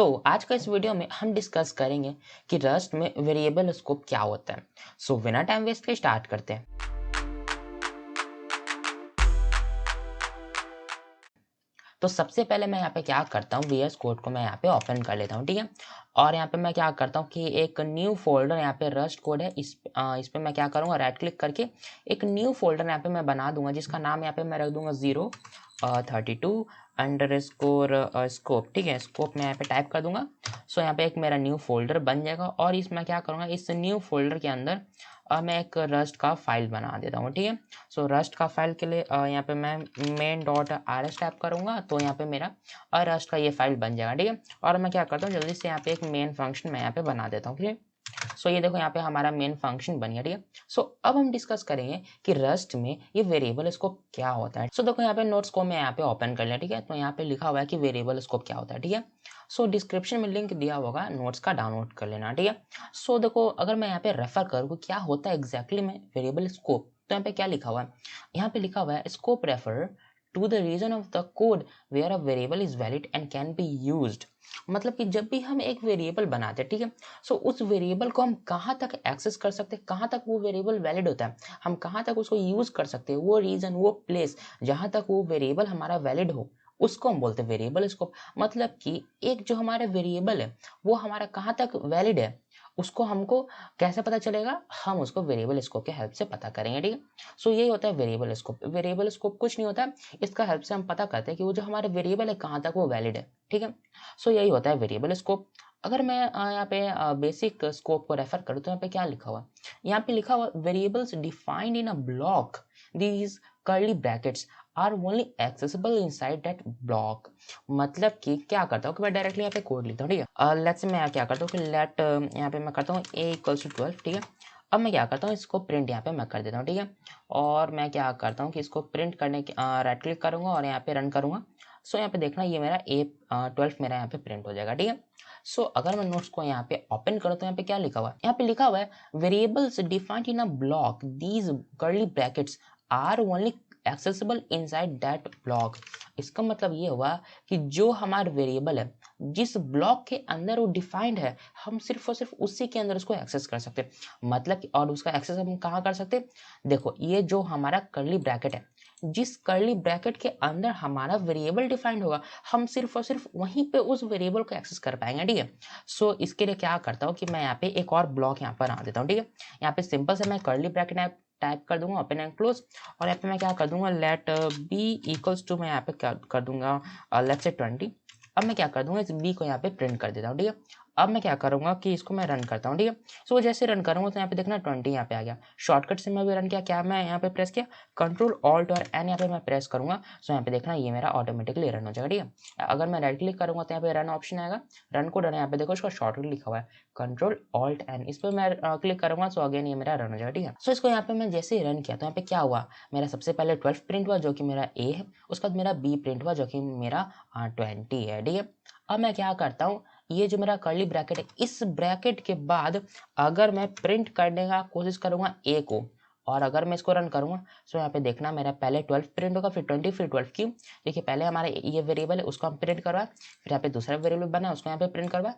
तो आज का इस वीडियो में हम डिस्कस करेंगे कि रस्ट में वेरिएबल स्कोप क्या होता है। सो बिना टाइम वेस्ट के स्टार्ट करते हैं। तो सबसे पहले मैं यहाँ पे क्या करता हूँ, VS कोड को मैं यहाँ पे ओपन कर लेता हूँ, ठीक है। और यहाँ पे मैं क्या करता हूँ कि एक न्यू फोल्डर यहाँ पे रस्ट कोड है, इस पे मैं क्या करूँगा, राइट क्लिक करके एक न्यू फोल्डर यहाँ पे मैं बना दूंगा, जिसका नाम यहाँ पे मैं रख दूंगा 032 स्कोप, ठीक है। स्कोप मैं यहाँ पे टाइप कर दूंगा। सो यहाँ पे एक मेरा न्यू फोल्डर बन जाएगा और इसमें क्या करूँगा, इस न्यू फोल्डर के अंदर मैं एक रस्ट का फाइल बना देता हूँ, ठीक है। सो रस्ट का फाइल के लिए यहाँ पे मैं main.rs टाइप करूँगा, तो यहाँ पे मेरा रस्ट का ये फाइल बन जाएगा, ठीक है। और मैं क्या करता हूँ, जल्दी से यहाँ पे एक मेन फंक्शन मैं यहाँ पे बना देता हूँ, ठीक है। सो ये देखो यहाँ पे हमारा मेन फंक्शन बन गया, ठीक है। सो अब हम डिस्कस करेंगे कि रस्ट में ये वेरिएबल स्कोप क्या होता है। सो देखो यहाँ पे नोट्स को मैं यहाँ पे ओपन कर लिया, ठीक है। तो यहाँ पे लिखा हुआ है कि वेरिएबल स्कोप क्या होता है, ठीक है। सो डिस्क्रिप्शन में लिंक दिया होगा, नोट्स का डाउनलोड कर लेना, ठीक है। सो देखो अगर मैं यहाँ पे रेफर करूँ क्या होता है एग्जैक्टली में वेरिएबल स्कोप, तो यहाँ पे क्या लिखा हुआ है, यहाँ पे लिखा हुआ है scope refer to the region of the code where a variable is valid and can be used. मतलब कि जब भी हम एक वेरिएबल बनाते हैं, ठीक है, सो उस वेरिएबल को हम कहाँ तक एक्सेस कर सकते हैं, कहाँ तक वो वेरिएबल वैलिड होता है, हम कहाँ तक उसको यूज कर सकते हैं, वो रीजन, वो प्लेस जहाँ तक वो वेरिएबल हमारा वैलिड हो, उसको हम बोलते हैं वेरिएबल स्कोप। मतलब कि एक जो हमारा वेरिएबल है वो हमारा कहाँ तक वैलिड है, उसको हमको कैसे पता चलेगा, हम उसको वेरिएबल स्कोप के हेल्प से पता करेंगे, ठीक है। सो यही होता है वेरिएबल स्कोप। वेरिएबल स्कोप कुछ नहीं होता है, इसका हेल्प से हम पता करते हैं कि वो जो हमारे वेरिएबल है कहाँ तक वो वैलिड है, ठीक है। सो यही होता है वेरिएबल स्कोप। अगर मैं यहाँ पे बेसिक स्कोप को रेफर करूँ तो यहाँ पे क्या लिखा हुआ, यहाँ पे लिखा हुआ variables defined in a block, these curly brackets are only accessible inside that block. मतलब कि क्या करता हूँ कि मैं डायरेक्टली यहाँ पे कोड लिखता हूँ, ठीक है। लेट्स मैं क्या करता हूँ कि लेट यहाँ पे मैं करता हूँ a = 12, ठीक है। अब मैं क्या करता हूँ, इसको प्रिंट यहाँ पे मैं कर देता हूँ, ठीक है। और मैं क्या करता हूँ कि इसको प्रिंट करने के राइट क्लिक करूंगा और यहाँ पे रन करूंगा। सो यहाँ पे देखना ये मेरा A12 मेरा यहाँ पे प्रिंट हो जाएगा, ठीक है। सो अगर मैं नोट्स को यहाँ पे ओपन करूँ तो यहाँ पे क्या लिखा हुआ है, यहाँ पे लिखा हुआ है variables defined in a block, these curly brackets are only accessible inside that block. इसका मतलब ये हुआ कि जो हमारा वेरिएबल है जिस ब्लॉक के अंदर वो डिफाइंड है, हम सिर्फ और सिर्फ उसी के अंदर उसको एक्सेस कर सकते हैं। मतलब कि और उसका एक्सेस हम कहाँ कर सकते हैं, देखो ये जो हमारा कर्ली ब्रैकेट है, जिस कर्ली ब्रैकेट के अंदर हमारा वेरिएबल डिफाइंड होगा, हम सिर्फ और सिर्फ वहीं पे उस वेरिएबल को एक्सेस कर पाएंगे, ठीक है। सो इसके लिए क्या करता हूँ कि मैं यहाँ पे एक और ब्लॉक यहाँ पर आ देता हूँ, ठीक है। यहाँ पे सिंपल से मैं कर्ली ब्रैकेट टाइप कर दूंगा, ओपन एंड क्लोज। और यहाँ पे मैं क्या कर दूंगा, लेट बी इक्वल्स टू, मैं यहाँ पे क्या कर दूंगा, लेट्स से 20। अब मैं क्या कर दूंगा, इस बी को यहाँ पे प्रिंट कर देता हूँ, ठीक है। अब मैं क्या करूंगा कि इसको मैं रन करता हूँ, ठीक है। सो जैसे रन करूंगा तो यहाँ पे देखना 20 यहाँ पे आ गया। शॉर्टकट से मैं भी रन किया, क्या मैं यहाँ पे प्रेस किया कंट्रोल ऑल्ट और एन यहाँ पे मैं प्रेस करूंगा। सो यहाँ पे देखना ये मेरा ऑटोमेटिकली रन हो जाएगा, ठीक है। अगर मैं राइट क्लिक करूंगा तो यहाँ पे रन ऑप्शन आएगा, रन को रन, यहाँ पे देखो इसका शॉर्टकट लिखा हुआ है कंट्रोल ऑल्ट एन, इस पर मैं क्लिक करूंगा। सो अगेन ये मेरा रन हो जाएगा, ठीक है। सो इसको यहाँ पे मैं जैसे ही रन किया तो यहाँ पे क्या हुआ, मेरा सबसे पहले 12 प्रिंट हुआ जो कि मेरा ए है, उसके बाद मेरा बी प्रिंट हुआ जो कि मेरा 20 है, ठीक है। अब मैं क्या करता हूँ, ये जो मेरा कर्ली ब्रैकेट है, इस ब्रैकेट के बाद अगर मैं प्रिंट करने का कोशिश करूंगा ए को, और अगर मैं इसको रन करूंगा तो यहाँ पे देखना मेरा पहले 12 प्रिंट होगा, फिर 20, फिर 12। क्यों, देखिए पहले हमारा ये वेरिएबल है उसको हम प्रिंट करवाए, फिर यहाँ पे दूसरा वेरिएबल बना उसको यहाँ पे प्रिंट करवाए,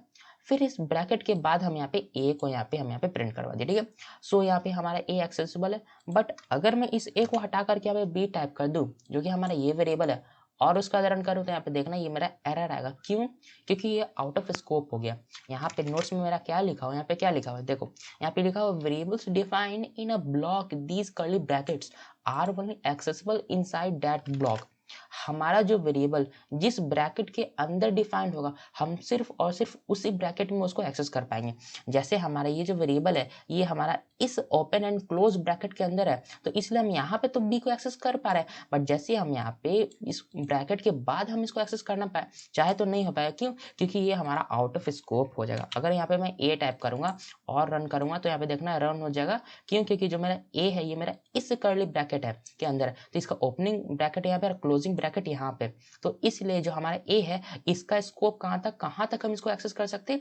फिर इस ब्रैकेट के बाद हम यहाँ पे ए को यहाँ पे प्रिंट करवा दिए, ठीक है। सो यहाँ पे हमारा ए एक्सेसिबल है, बट अगर मैं इस ए को हटा करके यहाँ पे बी टाइप कर दूँ जो कि हमारा ये वेरिएबल है और उसका रन करूँ तो यहाँ पे देखना ये मेरा एरर आएगा। क्यों, क्योंकि ये आउट ऑफ स्कोप हो गया। यहाँ पे नोट्स में मेरा क्या लिखा हुआ है, यहाँ पे क्या लिखा हुआ है, देखो यहाँ पे लिखा हुआ variables defined in a block, these curly brackets are only accessible inside that block. हमारा जो वेरिएबल जिस ब्रैकेट के अंदर डिफाइंड होगा, हम सिर्फ और सिर्फ उसी ब्रैकेट में उसको एक्सेस कर पाएंगे। जैसे हमारा ये जो वेरिएबल है ये हमारा इस ओपन एंड क्लोज ब्रैकेट के अंदर है, तो इसलिए हम यहाँ पे तो बी को एक्सेस कर पा रहे हैं, बट जैसे हम यहाँ पे इस ब्रैकेट के बाद हम इसको एक्सेस करना पाए चाहे तो नहीं हो पाएगा। क्यों, क्योंकि ये हमारा आउट ऑफ स्कोप हो जाएगा। अगर यहाँ पे मैं ए टाइप करूंगा और रन करूंगा तो यहाँ पे देखना रन हो जाएगा। क्यों, क्योंकि जो मेरा ए है ये मेरा इस कर्ली ब्रैकेट है के अंदर है, तो इसका ओपनिंग ब्रैकेट यहाँ पे और क्लोजिंग ब्रैकेट यहाँ पे, तो इसलिए जो हमारा ए है इसका स्कोप कहाँ तक हम इसको एक्सेस कर सकते हैं,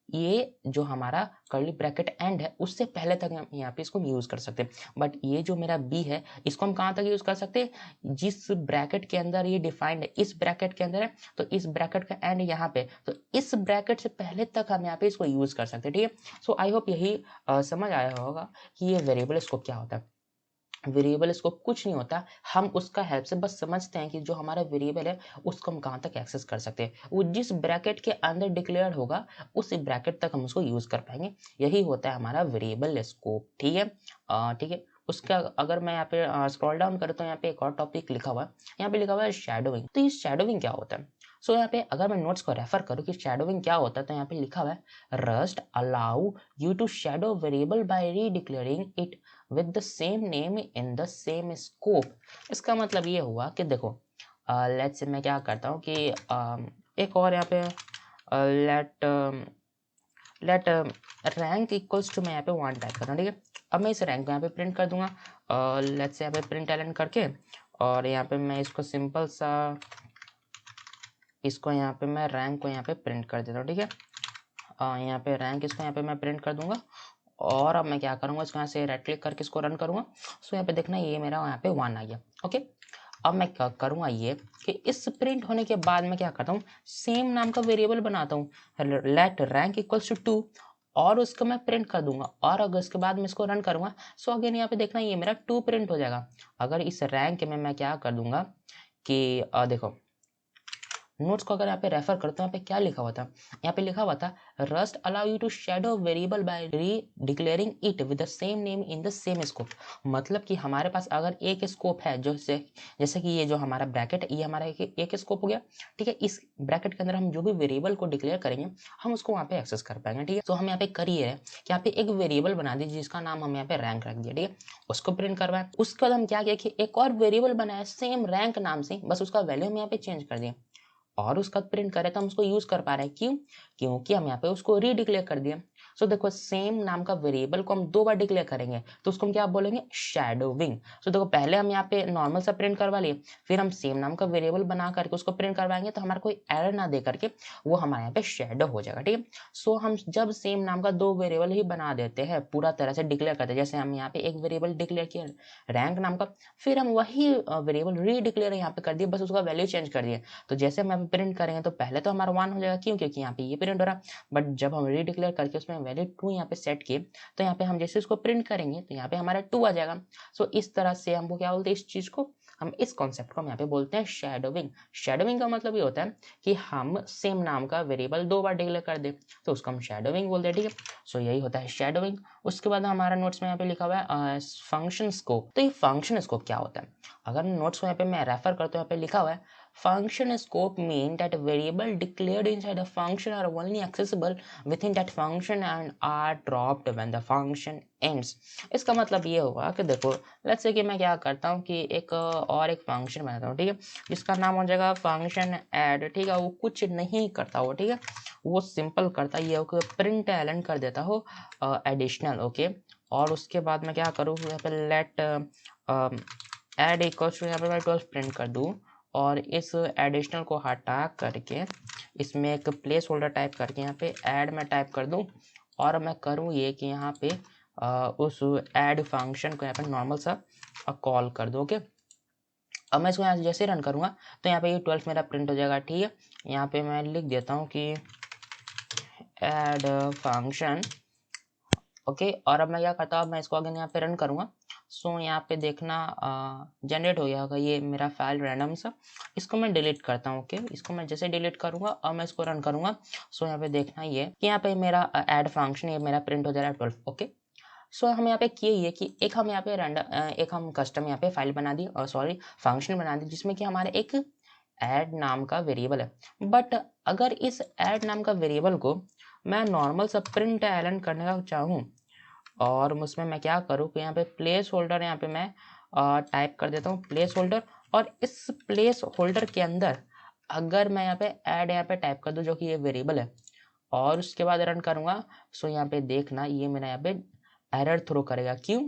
ये जो हमारा कर्ली ब्रैकेट एंड है उससे पहले तक हम यहाँ पे इसको यूज कर सकते हैं। बट ये जो मेरा बी है इसको हम कहाँ तक यूज कर सकते हैं, जिस ब्रैकेट के अंदर ये डिफाइंड है, इस ब्रैकेट के अंदर है, तो इस ब्रैकेट का एंड यहाँ पे, तो इस ब्रैकेट से पहले तक हम यहाँ पे इसको यूज कर सकते हैं। ठीक है, सो आई होप यही समझ आया होगा कि ये वेरिएबल स्कोप क्या होता है। वेरिएबल स्कोप कुछ नहीं होता, हम उसका हेल्प से बस समझते हैं कि जो हमारा वेरिएबल है उसको हम कहाँ तक एक्सेस कर सकते हैं, वो जिस ब्रैकेट के अंदर डिक्लेयर होगा उस ब्रैकेट तक हम उसको यूज कर पाएंगे। यही होता है हमारा वेरिएबल स्कोप। ठीक है, ठीक है। उसका अगर मैं यहाँ पे स्क्रॉल डाउन करूँ तो यहाँ पे एक और टॉपिक लिखा हुआ है, यहाँ पे लिखा हुआ है शैडोइंग। तो ये शैडोइंग क्या होता है? सो यहाँ पे अगर मैं नोट्स को रेफर करूँ कि शैडोइंग क्या होता है, तो यहाँ पे लिखा हुआ है Rust allow you to shadow variable by redeclaring it with the same name in the same scope. इसका मतलब ये हुआ कि देखो, लेट्स से मैं क्या करता हूँ कि एक और यहाँ पे let let rank equals to, मैं यहाँ पे 1 टाइप कर रहा हूँ। ठीक है, अब मैं इस रैंक को यहाँ पे प्रिंट कर दूंगा, लेट्स से यहाँ पे प्रिंट एलन करके, और यहाँ पे मैं इसको सिंपल सा इसको यहाँ पे मैं रैंक को यहाँ पे प्रिंट कर देता हूँ। ठीक है, यहाँ पे रैंक इसको यहाँ पे मैं प्रिंट कर दूंगा, और अब मैं क्या करूंगा, इसको यहाँ से राइट क्लिक करके इसको रन करूंगा। सो यहाँ पे देखना ये मेरा यहाँ पे 1 आ गया। ओके, अब मैं क्या करूंगा ये कि इस प्रिंट होने के बाद मैं क्या करता हूँ, सेम नाम का वेरिएबल बनाता हूँ, लेट रैंक इक्वल्स टू 2, और उसको मैं प्रिंट कर दूंगा, और अगर उसके बाद मैं इसको रन करूंगा, सो अगेन यहाँ पे देखना ये मेरा 2 प्रिंट हो जाएगा। अगर इस रैंक में मैं क्या कर दूंगा कि देखो नोट्स को अगर यहाँ पे रेफर करते हैं, यहाँ पे क्या लिखा हुआ था, यहाँ पे लिखा हुआ था Rust allow you to shadow variable by redeclaring it with the same name in the same scope. मतलब कि हमारे पास अगर एक स्कोप है, जो जैसे कि ये जो हमारा ब्रैकेट है, ये हमारा एक स्कोप हो गया। ठीक है, इस ब्रैकेट के अंदर हम जो भी वेरिएबल को डिक्लेयर करेंगे हम उसको वहाँ पे एक्सेस कर पाएंगे। ठीक है, तो हम यहाँ पे करिए कि यहाँ पे एक वेरिएबल बना दीजिए जिसका नाम हम यहाँ पे रैंक रख दिया। ठीक है, उसको प्रिंट करवाएं, उसके बाद हम क्या किया कि एक और वेरिएबल बनाया सेम रैंक नाम से, बस उसका वैल्यू हम यहाँ पे चेंज कर दिए, और उसका प्रिंट करें तो हम उसको यूज कर पा रहे हैं। क्यों? क्योंकि हम यहाँ पे उसको रीडिक्लेयर कर दिए। सो देखो, सेम नाम का वेरिएबल को हम 2 बार डिक्लेयर करेंगे तो उसको हम क्या बोलेंगे, शैडोविंग। सो देखो, पहले हम यहाँ पे नॉर्मल सा प्रिंट करवा लिए, फिर हम सेम नाम का वेरिएबल बना करके उसको प्रिंट करवाएंगे, तो हमारा कोई एरर ना दे करके वो हमारे यहाँ पे शैडो हो जाएगा। ठीक है, सो हम जब सेम नाम का 2 वेरिएबल ही बना देते हैं, पूरा तरह से डिक्लेयर करते हैं, जैसे हम यहाँ पे एक वेरिएबल डिक्लेयर किया रैंक नाम का, फिर हम वही वेरिएबल रीडिक्लेयर यहाँ पे कर दिए, बस उसका वैल्यू चेंज कर दिए। तो जैसे हम यहाँ पे प्रिंट करेंगे तो पहले तो हमारा 1 हो जाएगा, क्यों? क्योंकि यहाँ पे ये प्रिंट हो रहा है। बट जब हम रीडिक्लेयर करके उसमें वैल्यू 2 यहाँ पे सेट किए, तो यहाँ पे हम जैसे इसको प्रिंट करेंगे तो यहाँ पे हमारा 2 आ जाएगा। सो इस तरह से हमको क्या बोलते हैं, इस चीज को, हम इस कॉन्सेप्ट को हम यहाँ पे बोलते हैं शैडोविंग। शैडोविंग का मतलब ये होता है कि हम सेम नाम का वेरिएबल 2 बार डिक्लेयर कर दे, तो उसको हम शैडोविंग बोलते हैं। ठीक है, सो यही होता है शैडोविंग। उसके बाद हमारा नोट्स में यहाँ पे लिखा हुआ है फंक्शन स्कोप। तो ये फंक्शन स्कोप क्या होता है? अगर नोट्स को यहाँ पे मैं रेफर करता हूँ, यहाँ पे लिखा हुआ है function scope mean that variable declared inside a function are only accessible within that function and are dropped when the function ends। इसका मतलब ये होगा कि देखो, लेट्स से कि मैं क्या करता हूँ कि एक और एक फंक्शन बनाता हूँ। ठीक है, जिसका नाम हो जाएगा फंक्शन ऐड। ठीक है, वो कुछ नहीं करता हो, ठीक है, वो सिंपल करता ये हो कि प्रिंट एलन कर देता हो एडिशनल। ओके, और उसके बाद मैं क्या करूँ, यहाँ पे लेट एड इक्वल्स टू, यहाँ पे मैं 12 प्रिंट कर दूँ, और इस एडिशनल को हटा करके इसमें एक प्लेस होल्डर टाइप करके यहाँ पे ऐड में टाइप कर दूँ, और मैं करूँ ये कि यहाँ पे उस ऐड फंक्शन को यहाँ पे नॉर्मल सा कॉल कर दूँ। ओके, अब मैं इसको यहाँ जैसे रन करूँगा तो यहाँ पे ये 12 मेरा प्रिंट हो जाएगा। ठीक है, यहाँ पे मैं लिख देता हूँ कि ऐड फंक्शन। ओके, और अब मैं क्या करता हूँ, मैं इसको अगेन यहाँ पे रन करूँगा। सो यहाँ पे देखना जनरेट हो गया होगा ये मेरा फाइल रैंडम सा। इसको मैं डिलीट करता हूँ। ओके, इसको मैं जैसे डिलीट करूँगा और मैं इसको रन करूँगा, सो यहाँ पे देखना ये कि यहाँ पे मेरा ऐड फंक्शन ये मेरा प्रिंट हो जा रहा है 12। ओके, सो हम यहाँ पे किए ये कि एक हम यहाँ पे एक हम कस्टम यहाँ पे फाइल बना दी, और सॉरी फंक्शन बना दी, जिसमें कि हमारे एक ऐड नाम का वेरिएबल है। बट अगर इस ऐड नाम का वेरिएबल को मैं नॉर्मल सा प्रिंट एलन करने का चाहूँ, और उसमें मैं क्या करूँ कि यहाँ पे प्लेस होल्डर यहाँ पे मैं टाइप कर देता हूँ प्लेस होल्डर, और इस प्लेस होल्डर के अंदर अगर मैं यहाँ पे ऐड यहाँ पे टाइप कर दूँ, जो कि ये वेरिएबल है, और उसके बाद रन करूँगा, सो यहाँ पे देखना ये मेरा यहाँ पे एरर थ्रो करेगा। क्यों?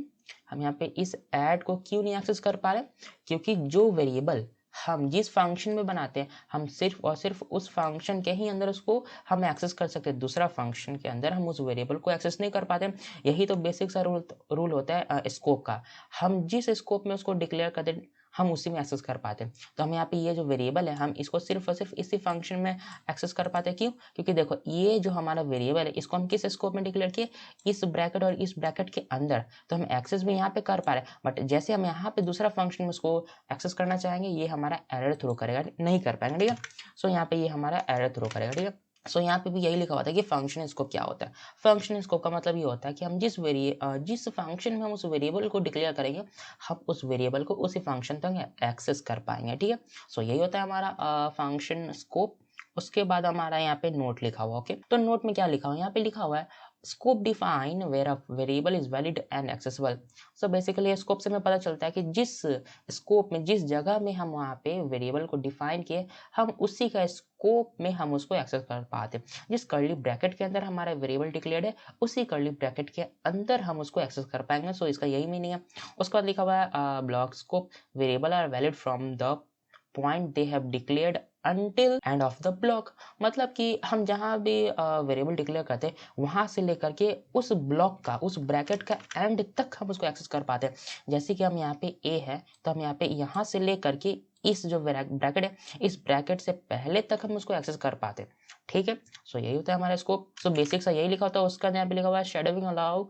हम यहाँ पे इस ऐड को क्यों नहीं एक्सेस कर पा रहे? क्योंकि जो वेरिएबल हम जिस फंक्शन में बनाते हैं हम सिर्फ और सिर्फ उस फंक्शन के ही अंदर उसको हम एक्सेस कर सकते हैं, दूसरा फंक्शन के अंदर हम उस वेरिएबल को एक्सेस नहीं कर पाते। यही तो बेसिक सा रूल होता है स्कोप का। हम जिस स्कोप में उसको डिक्लेयर करते हैं हम उसी में एक्सेस कर पाते हैं। तो हम यहाँ पे ये जो वेरिएबल है हम इसको सिर्फ और सिर्फ इसी फंक्शन में एक्सेस कर पाते हैं। क्यों? क्योंकि देखो ये जो हमारा वेरिएबल है इसको हम किस स्कोप में डिक्लेयर किए, इस ब्रैकेट और इस ब्रैकेट के अंदर। तो हम एक्सेस भी यहाँ पे कर पा रहे हैं, बट जैसे हम यहाँ पे दूसरा फंक्शन में उसको एक्सेस करना चाहेंगे ये हमारा एरर थ्रो करेगा, नहीं कर पाएंगे। ठीक है, सो यहाँ पे ये हमारा एरर थ्रो करेगा। ठीक है, सो यहाँ पे भी यही लिखा हुआ था कि फंक्शन स्कोप क्या होता है। फंक्शन स्कोप का मतलब ये होता है कि हम जिस फंक्शन में हम उस वेरिएबल को डिक्लेयर करेंगे हम उस वेरिएबल को उसी फंक्शन तक एक्सेस कर पाएंगे। ठीक है, सो यही होता है हमारा फंक्शन स्कोप। उसके बाद हमारा यहाँ पे नोट लिखा हुआ। ओके, तो नोट में क्या लिखा हुआ है, यहाँ पे लिखा हुआ है scope define where a variable is valid and accessible. So basically scope से हमें पता चलता है कि जिस स्कोप में जिस जगह में हम वहाँ पे वेरिएबल को डिफाइन किए हम उसी का स्कोप में हम उसको एक्सेस कर पाते। जिस कर्ली ब्रैकेट के अंदर हमारा वेरिएबल डिक्लेयर्ड है उसी कर्ली ब्रैकेट के अंदर हम उसको एक्सेस कर पाएंगे। सो इसका यही मीनिंग है। उसके बाद लिखा हुआ है block scope variable are valid from the point they have declared until end of the block. मतलब कि हम जहाँ भी वेरिएबल डिक्लेयर करते हैं वहाँ से लेकर के उस ब्लॉक का उस ब्रैकेट का एंड तक हम उसको एक्सेस कर पाते हैं। जैसे कि हम यहाँ पे ए है तो हम यहाँ पे यहाँ से लेकर के इस जो ब्रैकेट है इस ब्रैकेट से पहले तक हम उसको एक्सेस कर पाते हैं। ठीक है, सो यही होता है हमारा स्कोप। सो बेसिक सा यही लिखा होता है। उसका यहाँ पे लिखा हुआ है shadowing allow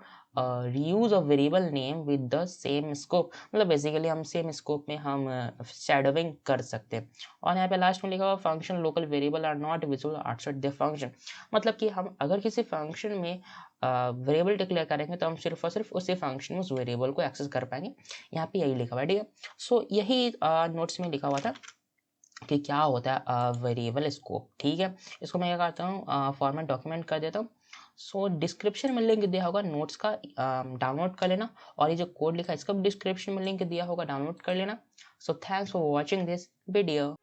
reuse of variable name with the same scope। मतलब बेसिकली हम सेम स्कोप में हम शैडोइंग कर सकते हैं। और यहाँ पे लास्ट में लिखा हुआ function local variable are not visible outside the function. मतलब कि हम अगर किसी फंक्शन में वेरिएबल डिक्लेयर करेंगे तो हम सिर्फ और सिर्फ उसी फंक्शन में उस वेरिएबल को एक्सेस कर पाएंगे। यहाँ पे यही लिखा हुआ है। ठीक है, सो यही नोट्स में लिखा हुआ था कि क्या होता है वेरिएबल स्कोप। ठीक है, इसको मैं क्या करता हूँ फॉर्मेट डॉक्यूमेंट कर देता हूँ। सो डिस्क्रिप्शन में लिंक दिया होगा नोट्स का, डाउनलोड कर लेना। और ये जो कोड लिखा है इसका भी डिस्क्रिप्शन में लिंक दिया होगा, डाउनलोड कर लेना। So thanks for watching this video.